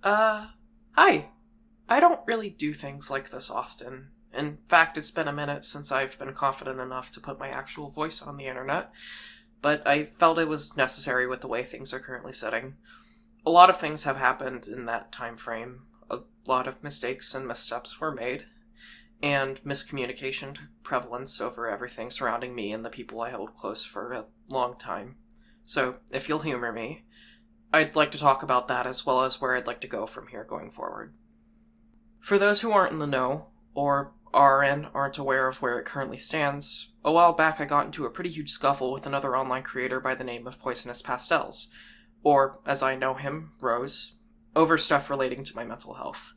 Hi. I don't really do things like this often. In fact, it's been a minute since I've been confident enough to put my actual voice on the internet, but I felt it was necessary with the way things are currently sitting. A lot of things have happened in that time frame. A lot of mistakes and missteps were made, and miscommunication took prevalence over everything surrounding me and the people I held close for a long time. So, if you'll humor me, I'd like to talk about that as well as where I'd like to go from here going forward. For those who aren't in the know, or are and aren't aware of where it currently stands, a while back I got into a pretty huge scuffle with another online creator by the name of Poisonous Pastels, or, as I know him, Rose, over stuff relating to my mental health.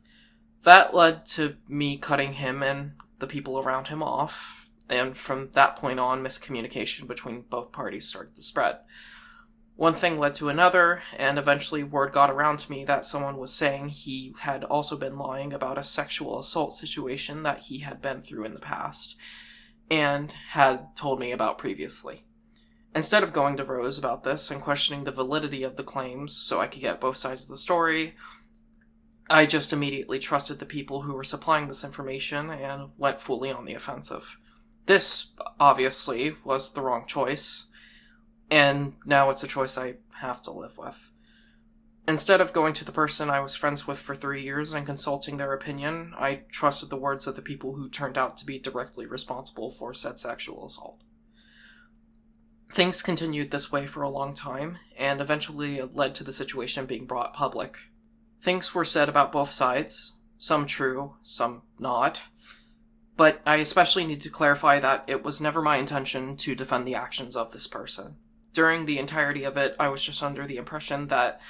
That led to me cutting him and the people around him off, and from that point on, miscommunication between both parties started to spread. One thing led to another, and eventually word got around to me that someone was saying he had also been lying about a sexual assault situation that he had been through in the past, and had told me about previously. Instead of going to Rose about this and questioning the validity of the claims so I could get both sides of the story, I just immediately trusted the people who were supplying this information and went fully on the offensive. This, obviously, was the wrong choice, and now it's a choice I have to live with. Instead of going to the person I was friends with for 3 years and consulting their opinion, I trusted the words of the people who turned out to be directly responsible for said sexual assault. Things continued this way for a long time, and eventually it led to the situation being brought public. Things were said about both sides, some true, some not, but I especially need to clarify that it was never my intention to defend the actions of this person. During the entirety of it, I was just under the impression that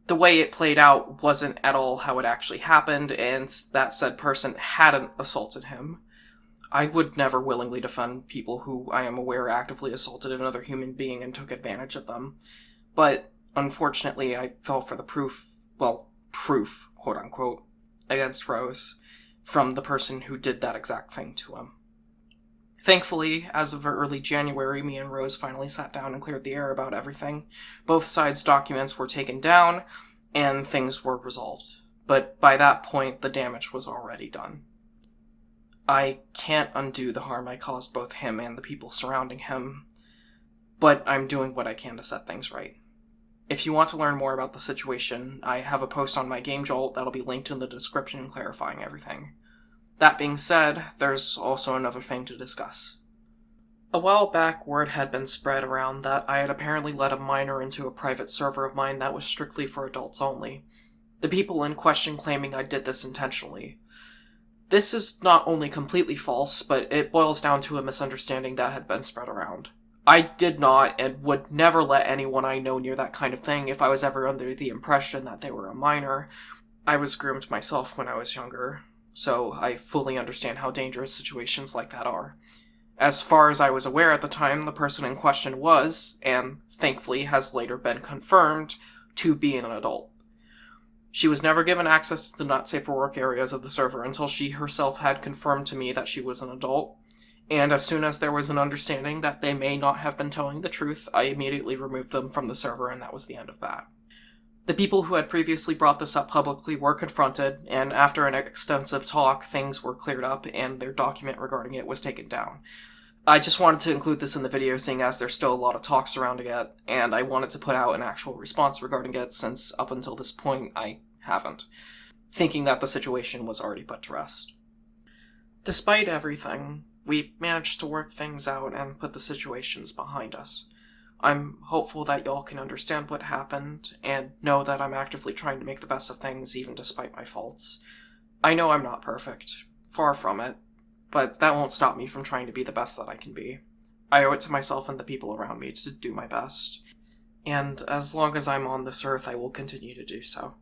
the way it played out wasn't at all how it actually happened, and that said person hadn't assaulted him. I would never willingly defend people who I am aware actively assaulted another human being and took advantage of them. But, unfortunately, I fell for the proof, quote-unquote, against Rose, from the person who did that exact thing to him. Thankfully, as of early January, me and Rose finally sat down and cleared the air about everything. Both sides' documents were taken down, and things were resolved. But by that point, the damage was already done. I can't undo the harm I caused both him and the people surrounding him, but I'm doing what I can to set things right. If you want to learn more about the situation, I have a post on my Game Jolt that'll be linked in the description clarifying everything. That being said, there's also another thing to discuss. A while back, word had been spread around that I had apparently let a minor into a private server of mine that was strictly for adults only. The people in question claiming I did this intentionally. This is not only completely false, but it boils down to a misunderstanding that had been spread around. I did not and would never let anyone I know near that kind of thing if I was ever under the impression that they were a minor. I was groomed myself when I was younger, so I fully understand how dangerous situations like that are. As far as I was aware at the time, the person in question was, and thankfully has later been confirmed, to be an adult. She was never given access to the not safe for work areas of the server until she herself had confirmed to me that she was an adult, and as soon as there was an understanding that they may not have been telling the truth, I immediately removed them from the server, and that was the end of that. The people who had previously brought this up publicly were confronted, and after an extensive talk, things were cleared up, and their document regarding it was taken down. I just wanted to include this in the video, seeing as there's still a lot of talk surrounding it, and I wanted to put out an actual response regarding it, since up until this point, I haven't, thinking that the situation was already put to rest. Despite everything, we managed to work things out and put the situations behind us. I'm hopeful that y'all can understand what happened, and know that I'm actively trying to make the best of things even despite my faults. I know I'm not perfect, far from it, but that won't stop me from trying to be the best that I can be. I owe it to myself and the people around me to do my best, and as long as I'm on this earth, I will continue to do so.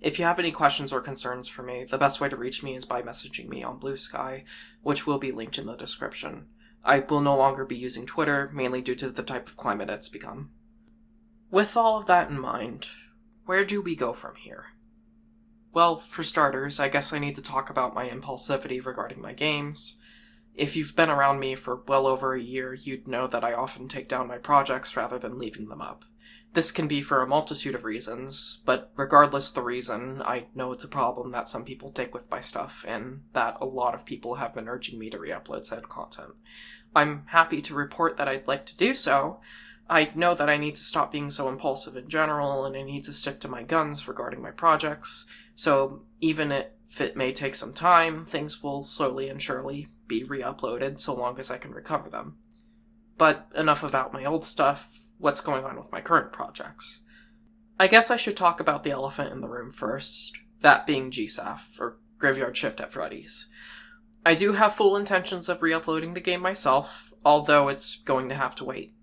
If you have any questions or concerns for me, the best way to reach me is by messaging me on Blue Sky, which will be linked in the description. I will no longer be using Twitter, mainly due to the type of climate it's become. With all of that in mind, where do we go from here? Well, for starters, I guess I need to talk about my impulsivity regarding my games, If you've been around me for well over a year, you'd know that I often take down my projects rather than leaving them up. This can be for a multitude of reasons, but regardless the reason, I know it's a problem that some people take with my stuff, and that a lot of people have been urging me to re-upload said content. I'm happy to report that I'd like to do so. I know that I need to stop being so impulsive in general, and I need to stick to my guns regarding my projects, so even if it may take some time, things will slowly and surely be re-uploaded so long as I can recover them. But enough about my old stuff. What's going on with my current projects? I guess I should talk about the elephant in the room first, that being GSAF, or Graveyard Shift at Freddy's. I do have full intentions of re-uploading the game myself, although it's going to have to wait.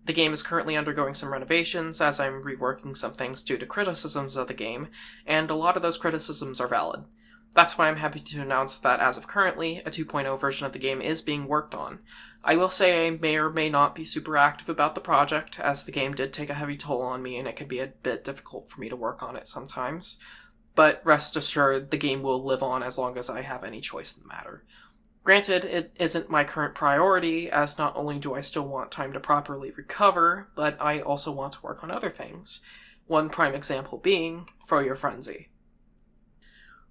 The game is currently undergoing some renovations, as I'm reworking some things due to criticisms of the game, and a lot of those criticisms are valid. That's why I'm happy to announce that as of currently, a 2.0 version of the game is being worked on. I will say I may or may not be super active about the project, as the game did take a heavy toll on me and it can be a bit difficult for me to work on it sometimes. But rest assured, the game will live on as long as I have any choice in the matter. Granted, it isn't my current priority, as not only do I still want time to properly recover, but I also want to work on other things. One prime example being Froyo Frenzy.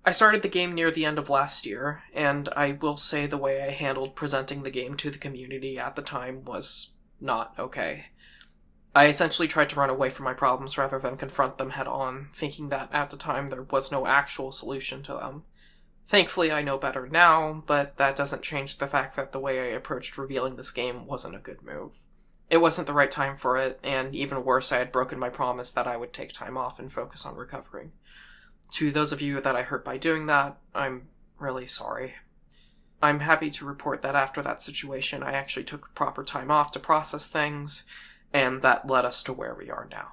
I started the game near the end of last year, and I will say the way I handled presenting the game to the community at the time was not okay. I essentially tried to run away from my problems rather than confront them head on, thinking that at the time there was no actual solution to them. Thankfully, I know better now, but that doesn't change the fact that the way I approached revealing this game wasn't a good move. It wasn't the right time for it, and even worse, I had broken my promise that I would take time off and focus on recovering. To those of you that I hurt by doing that, I'm really sorry. I'm happy to report that after that situation, I actually took proper time off to process things, and that led us to where we are now.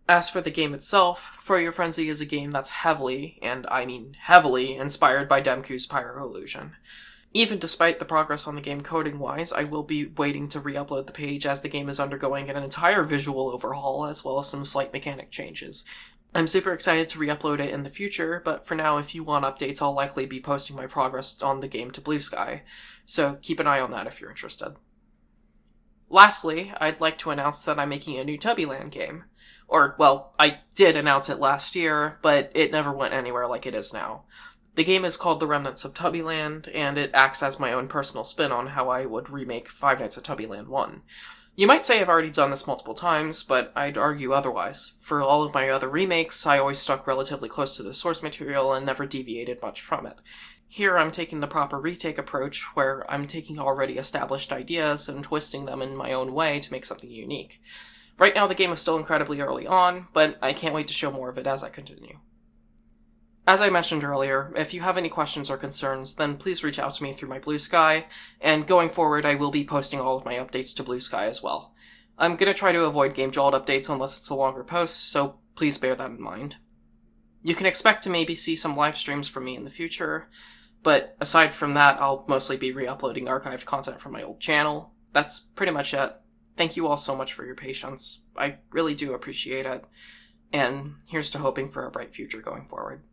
As for the game itself, Froyo Frenzy is a game that's heavily, and I mean heavily, inspired by Demku's Pyro Illusion. Even despite the progress on the game coding-wise, I will be waiting to re-upload the page as the game is undergoing an entire visual overhaul as well as some slight mechanic changes. I'm super excited to re-upload it in the future, but for now, if you want updates, I'll likely be posting my progress on the game to Blue Sky, so keep an eye on that if you're interested. Lastly, I'd like to announce that I'm making a new Tubbyland game. Or, well, I did announce it last year, but it never went anywhere like it is now. The game is called The Remnants of Tubbyland, and it acts as my own personal spin on how I would remake Five Nights at Tubbyland 1. You might say I've already done this multiple times, but I'd argue otherwise. For all of my other remakes, I always stuck relatively close to the source material and never deviated much from it. Here I'm taking the proper retake approach, where I'm taking already established ideas and twisting them in my own way to make something unique. Right now the game is still incredibly early on, but I can't wait to show more of it as I continue. As I mentioned earlier, if you have any questions or concerns, then please reach out to me through my Blue Sky, and going forward I will be posting all of my updates to Blue Sky as well. I'm going to try to avoid Game Jolt updates unless it's a longer post, so please bear that in mind. You can expect to maybe see some live streams from me in the future, but aside from that, I'll mostly be re-uploading archived content from my old channel. That's pretty much it. Thank you all so much for your patience. I really do appreciate it, and here's to hoping for a bright future going forward.